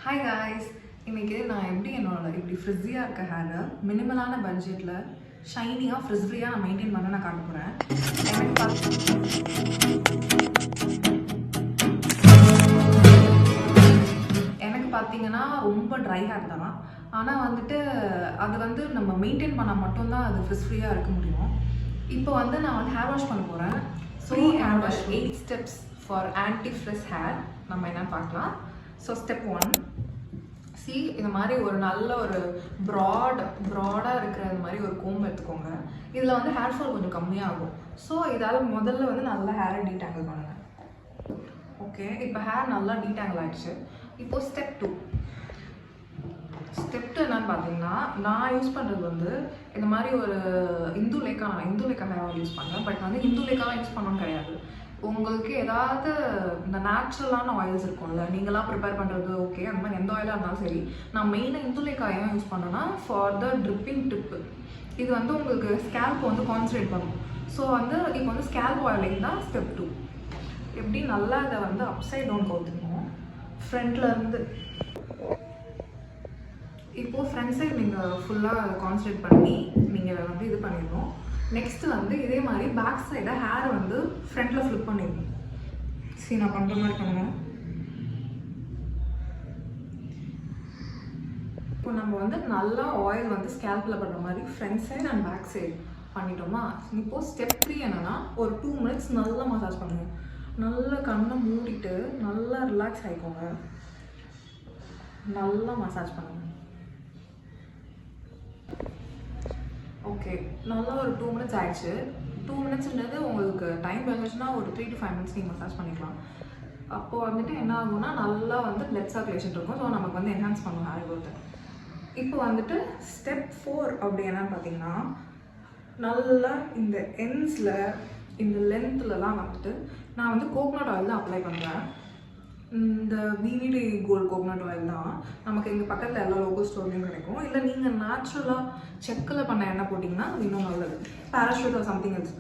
Hi guys, இன்றைக்கி நான் எப்படி என்னோட இப்படி ஃப்ரிஸியாக இருக்க ஹேரை மினிமலான பட்ஜெட்டில் ஷைனியாக ஃப்ரிஸ்ஃப்ரீயாக நான் மெயின்டைன் பண்ண நான் காட்ட போகிறேன். எனக்கு பார்த்தீங்கன்னா ரொம்ப ட்ரை ஹேர் தான். ஆனால் வந்துட்டு அது நம்ம மெயின்டைன் பண்ணால் மட்டும்தான் அது ஃப்ரிஸ்ஃப்ரீயாக இருக்க முடியும். இப்போ நான் ஹேர் வாஷ் பண்ண போகிறேன். So hair wash 8 steps for anti frizz hair நம்ம என்னென்னு பார்க்கலாம். ஸோ ஸ்டெப் 1, இது மாதிரி ஒரு நல்ல ஒரு ப்ராடாக இருக்கிற மாதிரி ஒரு கோம்பு எடுத்துக்கோங்க. இதில் ஹேர் ஃபால் கொஞ்சம் கம்மியாகும். ஸோ இதால் முதல்ல நல்லா ஹேரை டீடாங்கிள் பண்ணுங்கள். ஓகே, இப்போ ஹேர் நல்லா டீடாங்கிள் ஆகிடுச்சு. இப்போது ஸ்டெப் 2 என்னன்னு பார்த்தீங்கன்னா, நான் யூஸ் பண்ணுறது இந்த மாதிரி ஒரு இந்துலேக்கா ஹேர் ஆயில் யூஸ் பண்ணுறேன். பட் இந்துலேக்காலாம் யூஸ் பண்ணணும்னு கிடையாது. உங்களுக்கு ஏதாவது இந்த நேச்சுரலான ஆயில்ஸ் இருக்கும்ல, நீங்களாம் ப்ரிப்பேர் பண்ணுறது ஓகே, அந்த மாதிரி எந்த ஆயிலாக இருந்தாலும் சரி. நான் மெயினாக இந்துலேக்காய் ஏன் யூஸ் பண்ணுறேன்னா, ஃபார் த ட்ரிப்பிங் டிப்பு. இது உங்களுக்கு ஸ்கேல்ப் கான்சன்ட்ரேட் பண்ணும். ஸோ இப்போ ஸ்கேல்ப் ஆயிலிங் தான் ஸ்டெப் 2. எப்படி நல்லா இதை அப்சைட் டவுன் கவுத்துக்கணும் ஃப்ரண்ட்லேருந்து. இப்போது ஃப்ரண்ட் சைடு நீங்கள் ஃபுல்லாக கான்சன்ட்ரேட் பண்ணி நீங்கள் இது பண்ணிடணும். நெக்ஸ்ட்டு இதே மாதிரி பேக் சைடை ஹேரை ஃப்ரண்ட்டில் ஃப்ளிப் பண்ணிடணும். நான் பண்ணுற மாதிரி பண்ணுவேன். இப்போ நம்ம நல்லா ஆயில் ஸ்கேல்பில் பண்ணுற மாதிரி front side and back side பண்ணிட்டோமா. இப்போது ஸ்டெப் 3 என்னென்னா, ஒரு 2 மினிட்ஸ் நல்லா மசாஜ் பண்ணுங்கள். நல்லா கண்ணை மூடிட்டு நல்லா ரிலாக்ஸ் ஆகிக்கோங்க. நல்லா மசாஜ் பண்ணுங்கள். ஓகே, நல்லா ஒரு 2 மினிட்ஸ் ஆயிடுச்சு. 2 மினிட்ஸ்ன்றது உங்களுக்கு டைம் இருந்துச்சுன்னா ஒரு 3 to 5 மினிட்ஸ் நீங்கள் மசாஜ் பண்ணிக்கலாம். அப்போது என்ன ஆகும்னா, நல்லா பிளட் சர்க்குலேஷன் இருக்கும். ஸோ நமக்கு என்ஹான்ஸ் பண்ணுவோம் ஹேர் க்ரோத்தை. இப்போ ஸ்டெப் 4 அப்படி என்னன்னு பார்த்தீங்கன்னா, நல்லா இந்த எண்ட்ஸில் இந்த லென்த்லலாம் நான் கோகோனட் ஆயில் தான் அப்ளை பண்ணுறேன். இந்த விவிடி கோல்ட் கோகோனட் ஆயில் தான் நமக்கு எங்கள் பக்கத்தில் எல்லா லோக்கல் ஸ்டோர்லையும் கிடைக்கும். இல்லை நீங்கள் நேச்சுரலாக செக்கில் பண்ண எண்ணெய் போட்டிங்கன்னா அது இன்னும் நல்லது. Parachute or something else.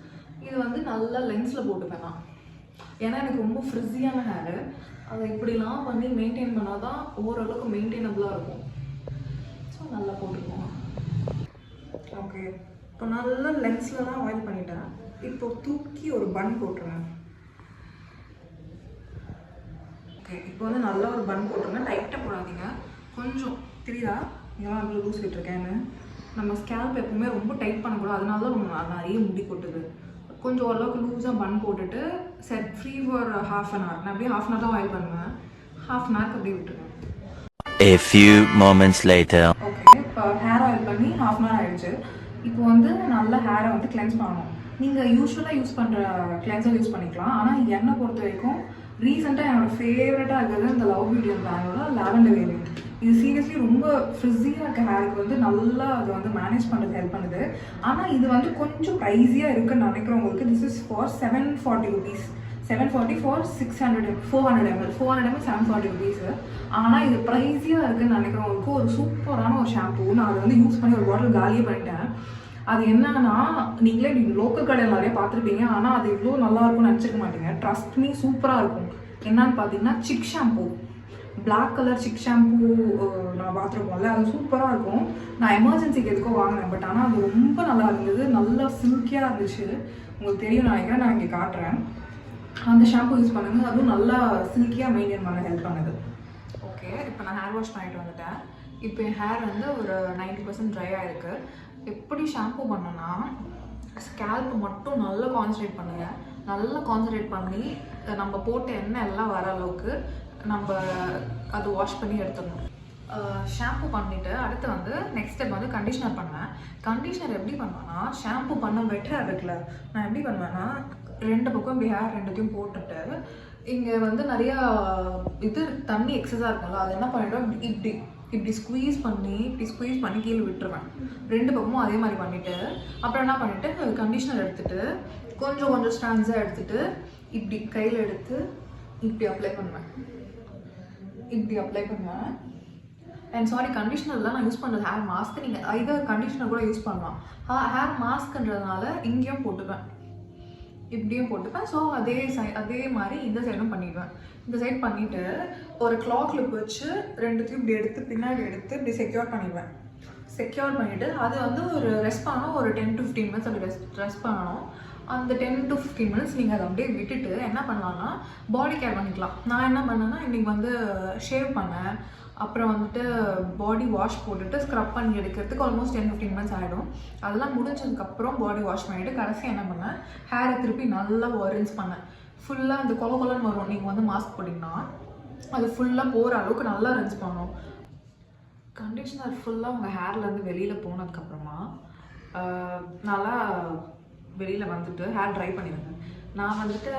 இது நல்லா லென்ஸில் போட்டுப்பேன் நான். ஏன்னா எனக்கு ரொம்ப ஃப்ரிஸியான ஹேரு. அதை இப்படிலாம் பண்ணி மெயின்டைன் பண்ணால் தான் ஓரளவுக்கு மெயின்டைனபிளாக இருக்கும். ஸோ நல்லா போட்டுக்குவோம். ஓகே, இப்போ நல்லா லென்ஸில் தான் ஆயில் பண்ணிட்டேன். இப்போ தூக்கி ஒரு பன் போட்டுருவேன். ஓகே, இப்போ நல்லா ஒரு பன் போட்டுருங்க. டைட்டாக போடாதீங்க. கொஞ்சம் தெரியுதா இதெல்லாம் அவ்வளோ லூஸ் விட்டுருக்கேன்னு. நம்ம ஸ்கேல்ப் எப்பவுமே ரொம்ப டைட் பண்ணக்கூடாது. அதனால தான் நம்ம நிறைய முடி கொட்டுது. கொஞ்சம் ஓரளவுக்கு லூஸாக பன் போட்டுட்டு set free for ½ an hour. நான் அப்படியே ½ an hour தான் ஆயில் பண்ணுவேன். ½ an hour அப்படியே விட்டுருவேன். A few moments later. Okay, இப்போ ஹேர் ஆயில் பண்ணி ½ an hour ஆயிடுச்சு. இப்போ நல்லா ஹேரை கிளென்ஸ் பண்ணணும். நீங்கள் யூஸ்வலாக யூஸ் பண்ணுற கிளென்சர் யூஸ் பண்ணிக்கலாம். ஆனால் என்னை பொறுத்த வரைக்கும் ரீசெண்டாக என்னோடய ஃபேவரட்டாக இருக்கிறது இந்த லவ் பியூட்டி பிராண்டோட லாவெண்டர் வேரியன்ட். இது சீரியஸ்லி ரொம்ப ஃப்ரிஸியாக இருக்க ஹேருக்கு நல்லா அது மேனேஜ் பண்ணுறது ஹெல்ப் பண்ணுது. ஆனால் இது கொஞ்சம் ப்ரைஸியாக இருக்குன்னு நினைக்கிறவங்களுக்கு this is for 740 rupees. 740 for 400 ml 740 rupees. ஆனால் இது ப்ரைஸியாக இருக்குன்னு நினைக்கிறவங்களுக்கு ஒரு சூப்பரான ஒரு ஷாம்பூ. நான் அதை யூஸ் பண்ணி ஒரு பாட்டில் காலியே பண்ணிட்டேன். அது என்னன்னா, நீங்களே லோக்கல் கடையில் நிறைய பார்த்துருப்பீங்க. ஆனால் அது இவ்வளோ நல்லா இருக்கும்னு நினச்சிக்க மாட்டீங்க. ட்ரஸ்ட் மீ, சூப்பராக இருக்கும். என்னன்னு பார்த்தீங்கன்னா, Chik shampoo, black colour Chik shampoo நான் பார்த்துருப்போம்ல, அது சூப்பராக இருக்கும். நான் எமர்ஜென்சிக்கு எதுக்கோ வாங்கினேன். பட் ஆனால் அது ரொம்ப நல்லா இருந்தது. நல்லா சில்கியாக இருந்துச்சு. உங்களுக்கு தெரியும் நினைக்கிறேன். நான் இங்கே காட்டுறேன். அந்த ஷாம்பூ யூஸ் பண்ணுங்கள். அதுவும் நல்லா சில்கியாக மெயின்டைன் பண்ண ஹெல்ப் பண்ணுது. ஓகே, இப்போ நான் ஹேர் வாஷ் பண்ணிட்டு வந்துட்டேன். இப்போ என் ஹேர் ஒரு 90% ட்ரை ஆகிருக்கு. எப்படி ஷாம்பூ பண்ணோன்னா, ஸ்கேல்ப் மட்டும் நல்லா கான்சன்ட்ரேட் பண்ணுங்கள். நல்லா கான்சன்ட்ரேட் பண்ணி நம்ம போட்ட எண்ணெய் எல்லாம் வர அளவுக்கு நம்ம அது வாஷ் பண்ணி எடுத்துடணும். ஷாம்பூ பண்ணிவிட்டு அடுத்து நெக்ஸ்ட் ஸ்டெப் கண்டிஷ்னர் பண்ணுவேன். கண்டிஷ்னர் எப்படி பண்ணுவேன்னா, ஷாம்பூ பண்ண வெட் ஹேர் இருக்குல்ல, நான் எப்படி பண்ணுவேன்னா, 2 பக்கம் இப்படி ஹேர் 2த்தையும் போட்டுட்டு இங்கே நிறையா தண்ணி எக்ஸஸாக இருக்கும்ல, அது என்ன பண்ணிவிட்டோம், இப்படி ஸ்குவீஸ் பண்ணி கீழே விட்டுருவேன். 2 பக்கமும் அதே மாதிரி பண்ணிவிட்டு அப்புறம் என்ன பண்ணிவிட்டு கண்டிஷ்னர் எடுத்துகிட்டு கொஞ்சம் ஸ்டாண்ட்ஸாக எடுத்துகிட்டு இப்படி கையில் எடுத்து இப்படி அப்ளை பண்ணுவேன். அண்ட் சாரி, கண்டிஷ்னர்லாம் நான் யூஸ் பண்ணுறது ஹேர் மாஸ்க்கு. நீங்கள் இதர் கண்டிஷ்னர் கூட யூஸ் பண்ணலாம். ஹேர் மாஸ்க்குன்றதுனால இங்கேயும் போட்டுப்பேன். இப்படியும் போட்டுப்பேன். ஸோ அதே மாதிரி இந்த சைடும் பண்ணிடுவேன். இந்த சைட் பண்ணிவிட்டு ஒரு கிளாத் கிளிப் வச்சு ரெண்டுத்தையும் இப்படி எடுத்து பின்னாடி எடுத்து இப்படி செக்யூர் பண்ணிடுவேன். செக்யூர் பண்ணிவிட்டு அது வந்து ஒரு ரெஸ்ட் பண்ணணும், ஒரு 10 to 15 minutes அப்படி ரெஸ்ட் பண்ணணும். அந்த 10 to 15 minutes நீங்கள் அதை அப்படியே விட்டுட்டு என்ன பண்ணலான்னா பாடி கேர் பண்ணிக்கலாம். நான் என்ன பண்ணேன்னா இன்றைக்கி வந்து ஷேவ் பண்ணேன், அப்புறம் வந்துட்டு பாடி வாஷ் போட்டுட்டு ஸ்க்ரப் பண்ணி எடுக்கிறதுக்கு ஆல்மோஸ்ட் 10-15 minutes ஆகிடும். அதெல்லாம் முடிஞ்சதுக்கப்புறம் பாடி வாஷ் பண்ணிவிட்டு கடைசி என்ன பண்ணேன், ஹேரை திருப்பி நல்லா ரின்ஸ் பண்ணேன். ஃபுல்லாக அந்த கொலன்னு வரும் நீங்கள் வந்து மாஸ்க் போட்டிங்கன்னா, அது ஃபுல்லாக போகிற அளவுக்கு நல்லா ரின்ஸ் பண்ணணும். கண்டிஷ்னர் ஃபுல்லாக உங்கள் ஹேர்லேருந்து வெளியில் போனதுக்கப்புறமா நல்லா வெளியில் வந்துட்டு ஹேர் ட்ரை பண்ணிடுங்க. நான் வந்துட்டு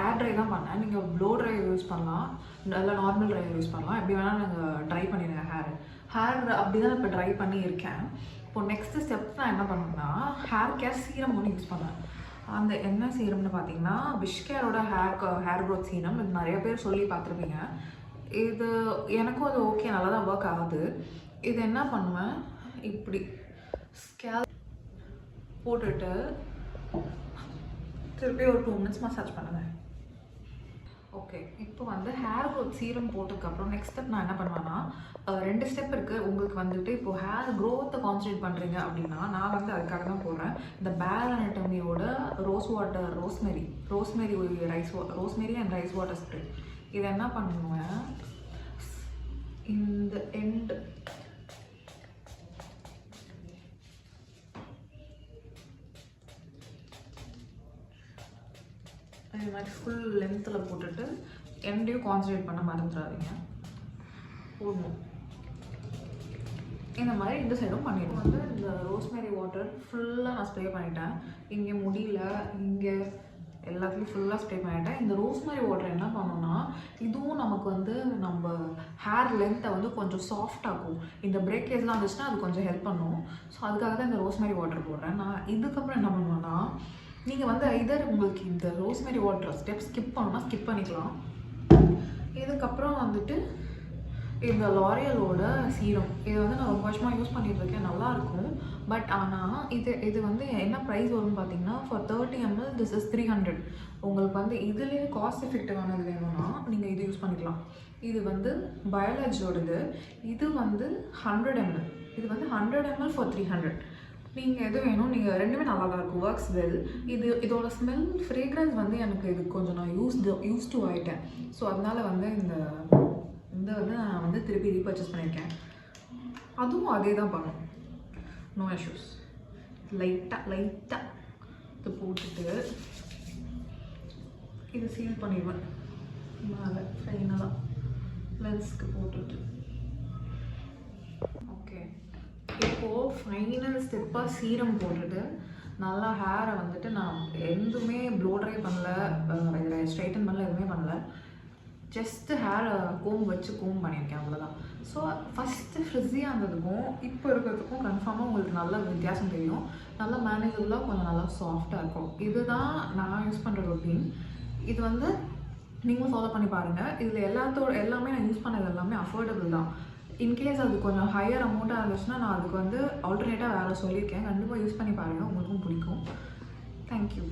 ஏர் ட்ரை தான் பண்ணேன். நீங்கள் ப்ளோ ட்ரை யூஸ் பண்ணலாம், நல்லா நார்மல் ட்ரை யூஸ் பண்ணலாம், எப்படி வேணால் நீங்கள் ட்ரை பண்ணிடுங்க. ஹேர் அப்படி தான் இப்போ ட்ரை பண்ணி இருக்கேன். இப்போது நெக்ஸ்ட்டு ஸ்டெப் நான் என்ன பண்ணேன்னா ஹேர் கேர் சீரம் ஒன்று யூஸ் பண்ணேன். அந்த என்ன சீரம்னு பார்த்தீங்கன்னா விஷ்கேரோட ஹேர் க்ரோத் சீரம். இது நிறைய பேர் சொல்லி பார்த்துருப்பீங்க. இது எனக்கும் அது ஓகே, நல்லா தான் ஒர்க் ஆகுது. இது என்ன பண்ணுவேன், இப்படி ஸ்கேல்ப் போட்டுட்டு திருப்பி ஒரு 2 minutes மசாஜ் பண்ணுவேன். ஓகே, இப்போ வந்து ஹேர் க்ரோத் சீரம் போட்டதுக்கப்புறம் நெக்ஸ்ட் ஸ்டெப் நான் என்ன பண்ணுவேன்னா 2 ஸ்டெப் இருக்குது. உங்களுக்கு வந்துட்டு இப்போது ஹேர் க்ரோத்தை கான்சன்ட்ரேட் பண்ணுறீங்க அப்படின்னா நான் வந்து அதுக்காக தான் போடுறேன். இந்த பேர் அனட்டமியோட rosemary and rice water spray. இதை என்ன பண்ணுவேன், இந்த எண்ட் இது மாதிரி ஃபுல் லென்த்தில் போட்டுட்டு எண்டையும் கான்சன்ட்ரேட் பண்ண மறந்துடாதீங்க, போடணும். இந்த மாதிரி இந்த சைடும் பண்ணிடுவோம். வந்து இந்த ரோஸ்மெரி வாட்டர் ஃபுல்லாக நான் ஸ்ப்ரே பண்ணிட்டேன். இங்கே முடியல, இங்கே எல்லாத்துலேயும் ஃபுல்லாக ஸ்ப்ரே பண்ணிட்டேன். இந்த ரோஸ்மெரி வாட்டர் என்ன பண்ணோன்னா இதுவும் நமக்கு வந்து நம்ம ஹேர் லென்த்தை வந்து கொஞ்சம் சாஃப்ட் ஆகும். இந்த பிரேக்கேஜ்லாம் இருந்துச்சுன்னா அது கொஞ்சம் ஹெல்ப் பண்ணும். ஸோ அதுக்காக தான் இந்த ரோஸ்மெரி வாட்டர் போடுறேன். நான் இதுக்கப்புறம் என்ன பண்ணுவேன்னா நீங்கள் வந்து இதர் உங்களுக்கு இந்த ரோஸ்மெரி வாட்டர் ஸ்டெப் ஸ்கிப் பண்ணணும்னா ஸ்கிப் பண்ணிக்கலாம். இதுக்கப்புறம் வந்துட்டு இந்த லாரியலோட சீரம், இது வந்து நான் ரொம்ப வருஷமாக யூஸ் பண்ணிட்டு இருக்கேன், நல்லாயிருக்கும். பட் ஆனால் இது வந்து என்ன ப்ரைஸ் வரும்னு பார்த்தீங்கன்னா ஃபார் 30 ml திஸ் இஸ் 300. உங்களுக்கு வந்து இதுலேயே காஸ்ட் எஃபெக்டிவானது வேணும்னா நீங்கள் இது யூஸ் பண்ணிக்கலாம். இது வந்து பயாலஜியோடது. இது வந்து 100 ml. இது வந்து 100 ml ஃபார் 300. நீங்கள் எது வேணும், நீங்கள் ரெண்டுமே நல்லா தான் இருக்கும், ஒர்க்ஸ் வெல். இதோட ஸ்மெல் ஃப்ரேக்ரன்ஸ் வந்து எனக்கு இது கொஞ்சம் நான் யூஸ் டு ஆகிட்டேன். ஸோ அதனால் வந்து இந்த வந்து நான் வந்து திருப்பி ரீபர்ச்சேஸ் பண்ணியிருக்கேன். அதுவும் அதே தான் பண்ணும், நோ இஷ்யூஸ். லைட்டாக இது போட்டுட்டு இது சீல் பண்ணிடுவேன் மேலே ஃபைனலாக லென்ஸ்க்கு போட்டுட்டு. ஓகே, இப்போது ஃபைனல் ஸ்டெப்பாக சீரம் போட்டுட்டு நல்லா ஹேரை வந்துட்டு நான் எதுவுமே ப்ளோ ட்ரை பண்ணல, ஸ்ட்ரைட்டன் பண்ணல, எதுவுமே பண்ணல. ஜஸ்ட்டு ஹேரை கோம் வச்சு கோம் பண்ணியிருக்கேன், அவ்வளோதான். ஸோ ஃபஸ்ட்டு ஃப்ரிஸியாக இருந்ததுக்கும் இப்போ இருக்கிறதுக்கும் கன்ஃபார்மாக உங்களுக்கு நல்ல வித்தியாசம் தெரியும். நல்லா மேனேஜபிளாக கொஞ்சம் நல்லா சாஃப்டாக இருக்கும். இதுதான் நான் யூஸ் பண்ணுற ரொட்டீன். இது வந்து நீங்களும் ஃபாலோ பண்ணி பாருங்கள். இதில் எல்லாமே நான் யூஸ் பண்ணது எல்லாமே அஃபோர்டபுள் தான். இன்கேஸ் அது கொஞ்சம் ஹையர் அமௌண்ட்டாக இருந்துச்சுன்னா நான் அதுக்கு வந்து ஆல்டர்னேட்டாக வேறு சொல்லியிருக்கேன். கண்டிப்பாக யூஸ் பண்ணி பாருங்கள், உங்களுக்கும் பிடிக்கும். தேங்க்யூ.